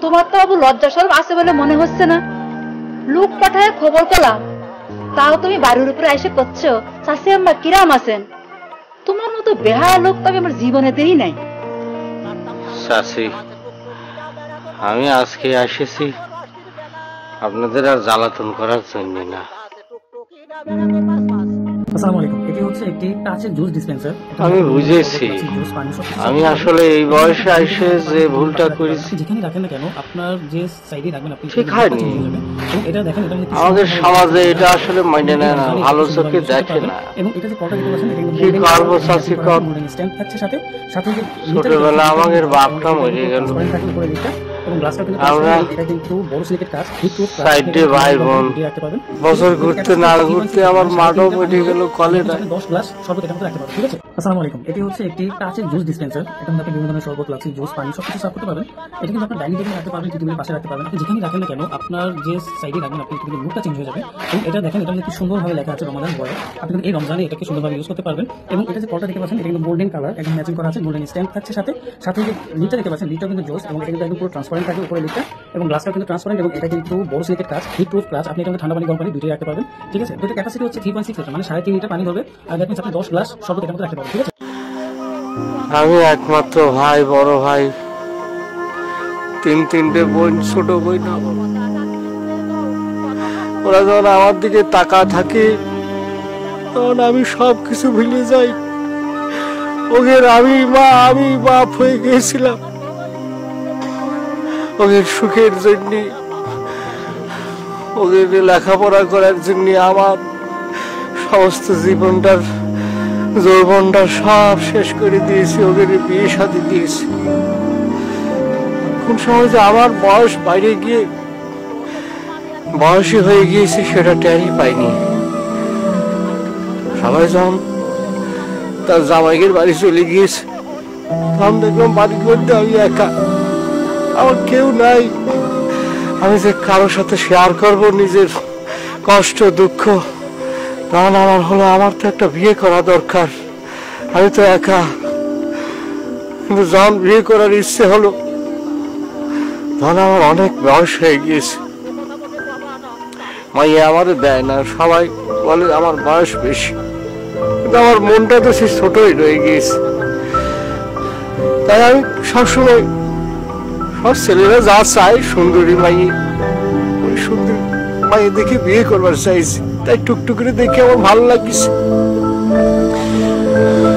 তোমার তো বাবু লজ্জা শরম আছে বলে মনে হচ্ছে না। লোক পাঠায় খবর করলাম, তাও তুমি বাড়ির উপরে এসে করছো চাষি আম্মা কিরাম আছেন। তোমার মতো বেহায়া লোক তো আমি আমার জীবনে দেই নাই। চাষি, আমি আজকে এসেছি আপনাদের আর জ্বালাতন করার জন্য না। আসসালামু আলাইকুম। এটি হচ্ছে একটি টাচের জুস ডিসপেন্সার। আমি বুঝেছি, আমি আসলে এই বয়সে এসে যে ভুলটা করেছি, যেখানে রাখেন না কেন আপনার যে সাইডে রাখবেন আপনি ঠিক হয়নি। এটা দেখেন, এটা আমাদের সমাজে এটা আসলে মাইনে নেয় না, ভালো চোখে দেখে না। এবং এটা যে কলটা দেখতে পাচ্ছেন কি করবো চাষি কর। স্ট্যাম্প থাকছে সাথে সাথে যে ছোটবেলা আমাদের বাপটা মরে গেল, আমরা সাইডে ভাই বোন বছর ঘুরতে না ঘুরতে আমার মাটাও মরে গেল কলেরা। 10 গ্লাস শরবত এটার মধ্যে রাখতে পারবেন। ঠিক আছে? আসসালামু আলাইকুম। এটি হচ্ছে একটি টাচের জুস ডিসপেন্সার। এটার মধ্যে আপনি বিভিন্ন ধরনের শরবত, লাচ্ছি, জুস, পানি সবকিছু সার্ভ করতে পারবেন। এটা কিন্তু আপনি ডাইনিং টেবিলে রাখতে পারবেন, টেবিলের পাশে রাখতে পারবেন। আপনি যেখানে রাখেন না কেন আপনার যে সাইডে রাখবেন আপনি কিন্তু লুকটা চেঞ্জ হয়ে যাবে। এবং এটা দেখেন, এটা কিন্তু সুন্দরভাবে লেখা আছে রমাদান বয়। আপনি কিন্তু এই রমজানে এটাকে সুন্দরভাবে ইউজ করতে পারবেন। এবং এটা যে কলটা দেখতে পাচ্ছেন এটা কিন্তু গোল্ডেন কালার, একদম ম্যাচিং করা আছে, গোল্ডেন স্ট্যাম্প থাকছে সাথে সাথে যে লিডটা দেখতে পাচ্ছেন লিডটা কিন্তু জোস এবং এটা কিন্তু একদম পুরো ট্রান্সপারেন্ট থাকে উপরে লিডটা এবং গ্লাসটা কিন্তু ট্রান্সপারেন্ট এবং এটা কিন্তু বড় সিলেটেড কাজ, হিট প্রুফ গ্লাস। আপনি এটা ঠান্ডা পানি গরম পানি দুটোই রাখতে পারবেন। ঠিক আছে? তো এটা ক্যাপাসিটি হচ্ছে 3.6 লিটার, মানে 3.5 লিটার পানি ধরবে। আর দেখুন আপনি 10 গ্লাস শরবত এটার মধ্যে রাখতে পারবেন। ঠিক আছে? আমি একমাত্র ভাই, বড় ভাই, তিনটে বোন, ছোট বোন। ওরা যখন আমার দিকে তাকা থাকে তখন আমি সব কিছু ভুলে যাই। ওদের আমি বাপ হয়ে গিয়েছিলাম ওদের সুখের জন্য, ওদের লেখাপড়া করার জন্য আমার সমস্ত জীবনটার যৌবনটা সব শেষ করে দিয়েছি, ওদের বিয়ে শাদী দিয়েছি। কোন সময় যে আমার বয়স বাইরে গিয়ে বয়সী হয়ে গিয়েছি সেটা টেরই পাইনি। সবাই যখন তার জামাইয়ের বাড়ি চলে গিয়েছে তখন দেখলাম বাড়ির মধ্যে আমি একা, আমার কেউ নাই। আমি যে কারোর সাথে শেয়ার করব নিজের কষ্ট দুঃখ, তখন আমার হলো আমার তো একটা বিয়ে করা দরকার, আমি তো একা। কিন্তু যখন বিয়ে করার ইচ্ছে হলো তখন আমার অনেক বয়স হয়ে গিয়েছে, মাইয়া আমার দেয় না, সবাই বলে আমার বয়স বেশি, কিন্তু আমার মনটা তো সে ছোটই রয়ে গিয়েছে। তাই আমি সবসময় সব ছেলেরা যা চাই সুন্দরী মাইয়ে, ওই সুন্দরী মাইয়ে দেখে বিয়ে করবার চাইছি। তাই টুকটুক করে দেখে আমার ভালো লাগিছে।